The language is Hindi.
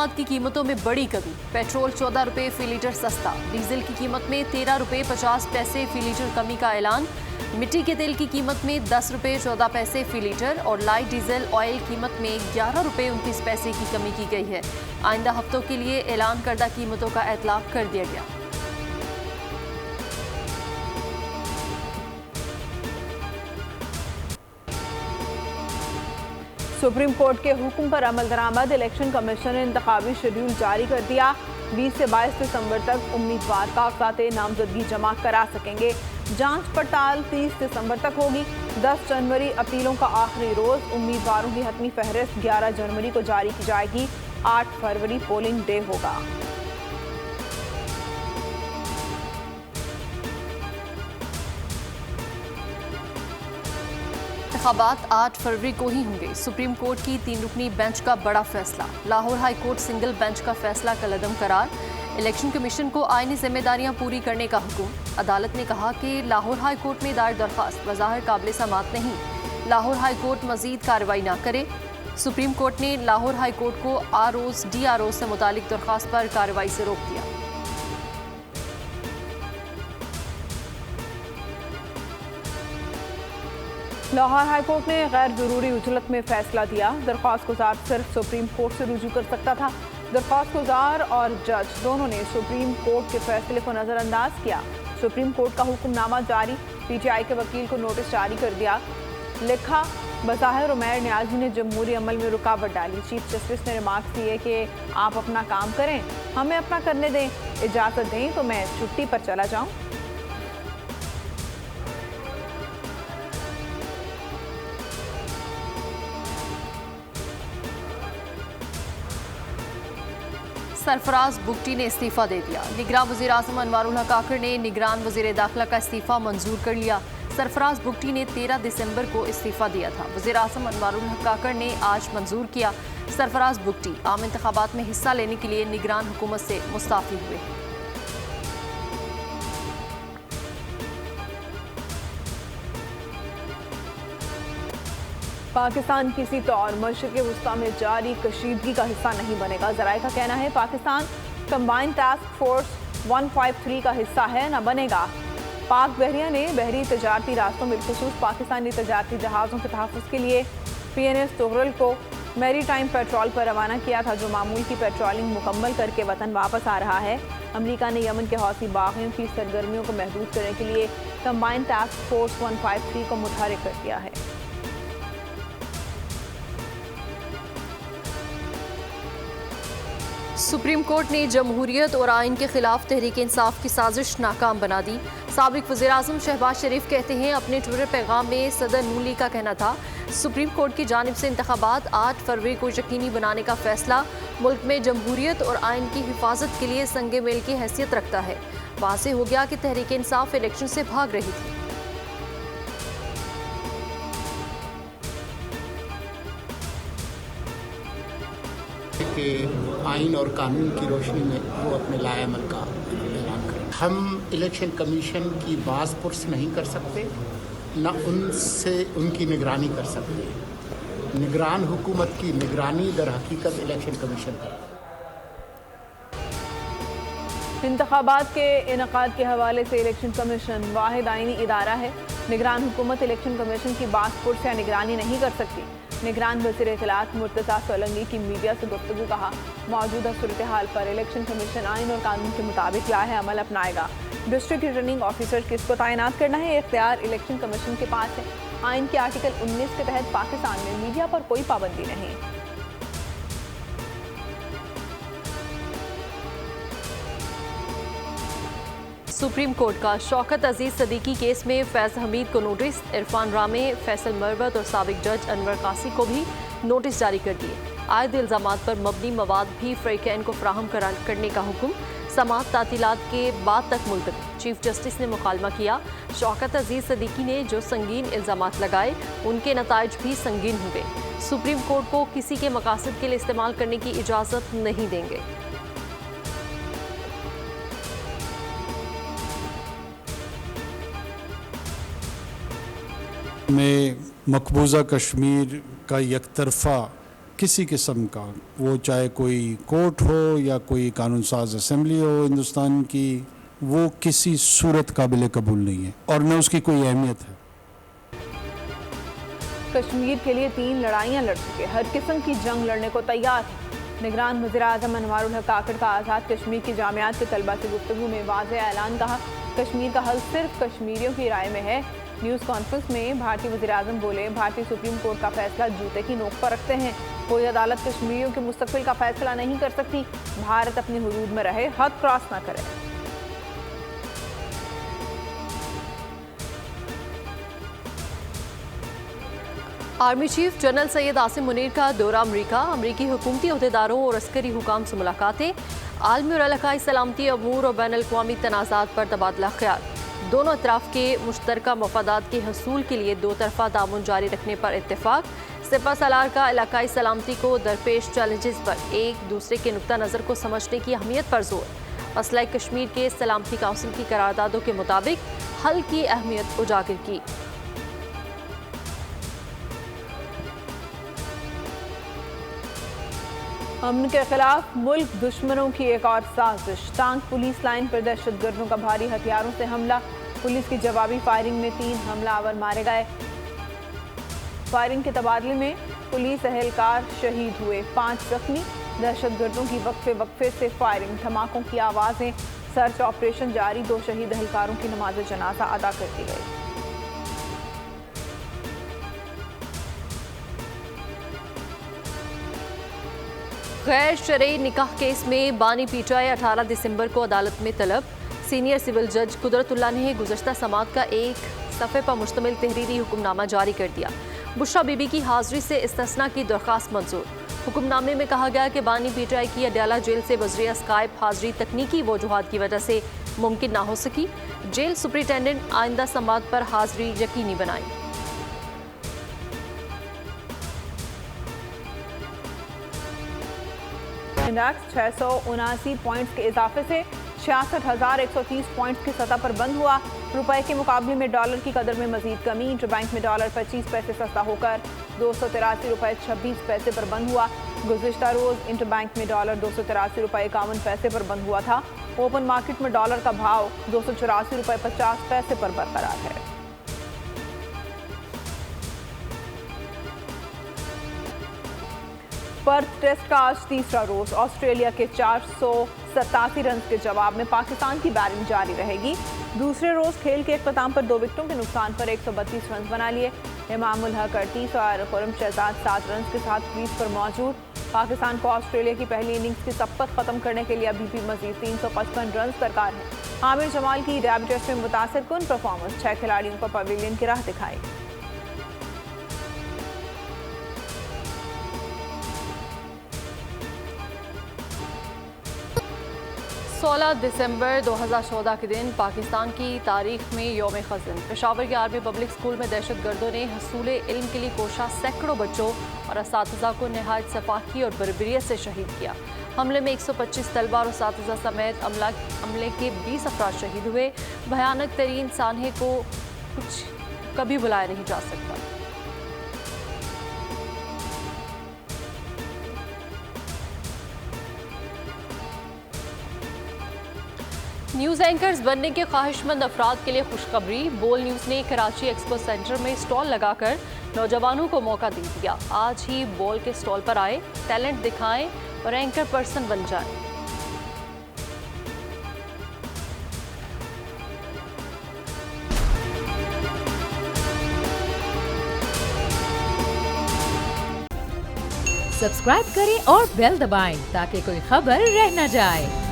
मसनूआत की कीमतों में बड़ी कमी। पेट्रोल 14 रुपये फी लीटर सस्ता, डीजल की कीमत में 13 रुपये 50 पैसे फी लीटर कमी का ऐलान। मिट्टी के तेल की कीमत में 10 रुपये 14 पैसे फी लीटर और लाइट डीजल ऑयल कीमत में 11 रुपये 29 पैसे की कमी की गई है। आइंदा हफ्तों के लिए ऐलान करदा कीमतों का इतलाक कर दिया गया। सुप्रीम कोर्ट के हुक्म पर अमल दरामद। इलेक्शन कमीशन ने इंतखाबी शेड्यूल जारी कर दिया। 20 से 22 दिसंबर तक उम्मीदवार कागजात नामजदगी जमा करा सकेंगे। जांच पड़ताल 30 दिसंबर तक होगी। 10 जनवरी अपीलों का आखिरी रोज। उम्मीदवारों की हतमी फहरिस्त 11 जनवरी को जारी की जाएगी। 8 फरवरी पोलिंग डे होगा। इंतखाबात 8 फरवरी को ही होंगे। सुप्रीम कोर्ट की 3 रुकनी बेंच का बड़ा फैसला। Lahore high court single bench का फैसला कलअदम करार। इलेक्शन कमीशन को आईनी जिम्मेदारियां पूरी करने का हुक्म। अदालत ने कहा कि लाहौर हाई कोर्ट में दायर दरख्वास्त बज़ाहिर काबिल समाअत नहीं। लाहौर हाई कोर्ट मजीद कार्रवाई न करे। सुप्रीम कोर्ट ने लाहौर हाई कोर्ट को आरओज DRO से मुतालिक दरख्वास्त पर कार्रवाई से रोक दिया। लाहौर हाई कोर्ट ने गैर जरूरी उजलत में फैसला दिया। दरख्वास्त गुजार सिर्फ सुप्रीम कोर्ट से रुजू कर सकता था। दरख्वास्त गुजार और जज दोनों ने सुप्रीम कोर्ट के फैसले को नजरअंदाज किया। सुप्रीम कोर्ट का हुक्मनामा जारी। PTI के वकील को नोटिस जारी कर दिया। लिखा, बज़ाहिर उमैर न्याजी ने जमहूरी अमल में रुकावट डाली। चीफ जस्टिस ने रिमार्क दिए कि आप अपना काम करें, हमें अपना करने दें। इजाज़त दें तो मैं छुट्टी पर चला जाऊं। सरफराज बुगटी ने इस्तीफा दे दिया। निगरान वज़ीर आज़म अनवारुल हक काकड़ ने निगरान वज़ीर दाखिला का इस्तीफा मंजूर कर लिया। सरफराज बुगटी ने 13 दिसंबर को इस्तीफा दिया था। वज़ीर आज़म अनवारुल हक काकड़ ने आज मंजूर किया। सरफराज बुगटी आम इंतखाबात में हिस्सा लेने के लिए निगरान हुकूमत से मुस्ताफ़ी हुए हैं। पाकिस्तान किसी तौर मशरिक़ वस्ता में जारी कशीदगी का हिस्सा नहीं बनेगा। ज़राए का कहना है पाकिस्तान कंबाइंड टास्क फोर्स 153 का हिस्सा है, न बनेगा। पाक बहरिया ने बहरी तजारती रास्तों में बिलखुसूस पाकिस्तानी तजारती जहाज़ों के तहफ़्फ़ुज़ के लिए PNS तुगरल को मैरी टाइम पेट्रोल पर रवाना किया था, जो मामूल की पेट्रोलिंग मुकम्मल करके वतन वापस आ रहा है। अमरीका ने यमन के हौसी बागियों की सरगर्मियों को महदूद करने के लिए कंबाइंड टास्क फोर्स 153 को मुतहर्रिक कर दिया है। सुप्रीम कोर्ट ने जमहूरियत और आइन के खिलाफ तहरीक इंसाफ की साजिश नाकाम बना दी। साबिक वज़ीर आज़म शहबाज शरीफ कहते हैं, अपने ट्विटर पैगाम में सदर नून लीग का कहना था, सुप्रीम कोर्ट की जानिब से इंतखाबात 8 फरवरी को यकीनी बनाने का फैसला मुल्क में जमहूरियत और आइन की हिफाजत के लिए संगे मेल की हैसियत रखता है। वाज़ेह हो गया कि तहरीक इंसाफ इलेक्शन से भाग रही थी। कि आइन और कानून की रोशनी में वो अपने लाएअमल का ऐलान करें। हम इलेक्शन कमीशन की बाज़ पुरस नहीं कर सकते, न उनसे उनकी निगरानी कर सकते। निगरान हुकूमत की निगरानी दर हकीकत इलेक्शन कमीशन कर। इंतखाबात के इनकाद के हवाले से इलेक्शन कमीशन वाहिद आइनी इदारा है। निगरान हुकूमत इलेक्शन कमीशन की बाज़ पुरस या निगरानी नहीं कर सकती। निगरान वज़ीर इत्तलात मुर्तज़ा सोलंकी की मीडिया से गुफ्तगू कहा, मौजूदा सूरत हाल पर इलेक्शन कमीशन आइन और कानून के मुताबिक लाहे अमल अपनाएगा। डिस्ट्रिक्ट रिटर्निंग ऑफिसर किसको तैनात करना है, इख्तियार इलेक्शन कमीशन के पास है। आइन के आर्टिकल 19 के तहत पाकिस्तान में मीडिया पर कोई पाबंदी नहीं। सुप्रीम कोर्ट का शौकत अजीज सदीकी केस में फैज़ हमीद को नोटिस। इरफान रामे, फैसल मरवत और साबिक जज अनवर कासी को भी नोटिस जारी कर दिए। आयद इल्ज़ामात पर मबनी मवाद भी फ़रीक़ैन को फ्राहम करने का हुक्म। समाअत तातीलात के बाद तक मुलतवी। चीफ जस्टिस ने मुकालमा किया। शौकत अजीज सदीकी ने जो संगीन इल्ज़ामात लगाए, उनके नताइज भी संगीन होंगे। सुप्रीम कोर्ट को किसी के मकासद के लिए इस्तेमाल करने की इजाज़त नहीं देंगे। में मकबूजा कश्मीर का यकतरफा किसी किस्म का, वो चाहे कोई कोर्ट हो या कोई कानून साज असेंबली हो हिंदुस्तान की, वो किसी सूरत काबिल कबूल नहीं है और न उसकी कोई अहमियत है। कश्मीर के लिए 3 लड़ाइयां लड़ चुके, हर किस्म की जंग लड़ने को तैयार है। निगरान वज़ीर-ए-आज़म अनवारुल हक काकड़ का आज़ाद कश्मीर की जामियात के तलबा से गुफ्तगू में वाज़ेह ऐलान, कहा कश्मीर का हल सिर्फ कश्मीरियों की राय में है। न्यूज़ कॉन्फ्रेंस में भारतीय वज़ीर-ए-आज़म बोले, भारतीय सुप्रीम कोर्ट का फैसला जूते की नोक पर रखते हैं। कोई अदालत कश्मीरियों के मुस्तकबिल का फैसला नहीं कर सकती। भारत अपनी हुदूद में रहे, हद क्रॉस न करे। Army chief general Syed Asim Munir का दौरा अमरीका, अमरीकी हुकूमती अहदेदारों और अस्करी हुकाम से मुलाकातें, आलमी और इलाकाई सलामती अमूर और बैन अल-अक़वामी तनाज़ात पर तबादला ख्याल। दोनों अतराफ के मुश्तरका मफादात के हसूल के लिए दो तरफा ताउन जारी रखने पर इत्तेफाक। सिपा सालार का इलाकाई सलामती को दरपेश चैलेंजेस पर एक दूसरे के नुक्ता नज़र को समझने की अहमियत पर जोर। मसला कश्मीर के सलामती काउंसिल की करारदादों के मुताबिक हल की अहमियत उजागर की। अमन के खिलाफ मुल्क दुश्मनों की एक और साजिश, टांग पुलिस लाइन पर दहशतगर्दों का भारी हथियारों से हमला, पुलिस की जवाबी फायरिंग में 3 हमलावर मारे गए। फायरिंग के तबादले में पुलिस एहलकार शहीद हुए, 5 जख्मी। दहशतगर्दों की वक्फे से फायरिंग, धमाकों की आवाज़ें, सर्च ऑपरेशन जारी, 2 शहीद एहलकारों की नमाज जनाजा अदा कर दी गई। गैर शरई निकाह केस में बानी पीटीआई 18 दिसंबर को अदालत में तलब। सीनियर सिविल जज कुदरतुल्लाह ने गुज़श्ता समात का एक सफ़े पर मुश्तमिल तहरीरी हुक्मनामा जारी कर दिया। बुशरा बीबी की हाजिरी से इस्तिस्ना की दरख्वास्त मंजूर। हुक्मनामे में कहा गया कि बानी पीटीआई की अडयाला जेल से बजरिया स्काइप हाजिरी तकनीकी वजूहात की वजह से मुमकिन ना हो सकी। जेल सुपरिटेंडेंट आइंदा समात पर हाजिरी यकीनी बनाई। इंडेक्स 679 पॉइंट्स के इजाफे से 66,130 पॉइंट्स की सतह पर बंद हुआ। रुपए के मुकाबले में डॉलर की कदर में मजीद कमी। इंटरबैंक में डॉलर 25 पैसे सस्ता होकर 283 रुपये 26 पैसे पर बंद हुआ। गुज़िश्ता रोज इंटरबैंक में डॉलर 283 रुपये 51 पैसे पर बंद हुआ था। ओपन मार्केट में डॉलर का भाव 284 रुपये 50 पैसे पर बरकरार है। पर्थ टेस्ट का आज तीसरा रोज, ऑस्ट्रेलिया के 487 रन के जवाब में पाकिस्तान की बैटिंग जारी रहेगी। दूसरे रोज खेल के इख्तिताम पर 2 विकेटों के नुकसान पर 132 रन बना लिए। इमामुल हक 38 और खुर्रम शहजाद 7 रन के साथ क्रीज पर मौजूद। पाकिस्तान को ऑस्ट्रेलिया की पहली इनिंग्स की सबकत खत्म करने के लिए अभी भी मजीद 355 रन दरकार है। आमिर जमाल की डेब्यू टेस्ट में मुतासिर कुन परफॉर्मेंस, 6 खिलाड़ियों को पवेलियन की राह दिखाई। 16 दिसंबर 2014 के दिन पाकिस्तान की तारीख में यौम ख़ज़न। पेशावर के आर्मी पब्लिक स्कूल में दहशतगर्दों ने हसूल इल्म के लिए कोशा सैकड़ों बच्चों और असातिज़ा को नहायत सफाकी और बर्बरियत से शहीद किया। हमले में 125 तलबा और असातिज़ा समेत अमले के 20 अफराद शहीद हुए। भयानक तरीन सानहे को कुछ कभी भुलाया नहीं जा सकता। न्यूज़ एंकर्स बनने के ख्वाहिशमंद अफराद के लिए खुशखबरी। बोल न्यूज़ ने कराची एक्सपो सेंटर में स्टॉल लगाकर नौजवानों को मौका दे दिया। आज ही बोल के स्टॉल पर आए, टैलेंट दिखाएं और एंकर पर्सन बन जाएं। सब्सक्राइब करें और बेल दबाएं ताकि कोई खबर रह न जाए।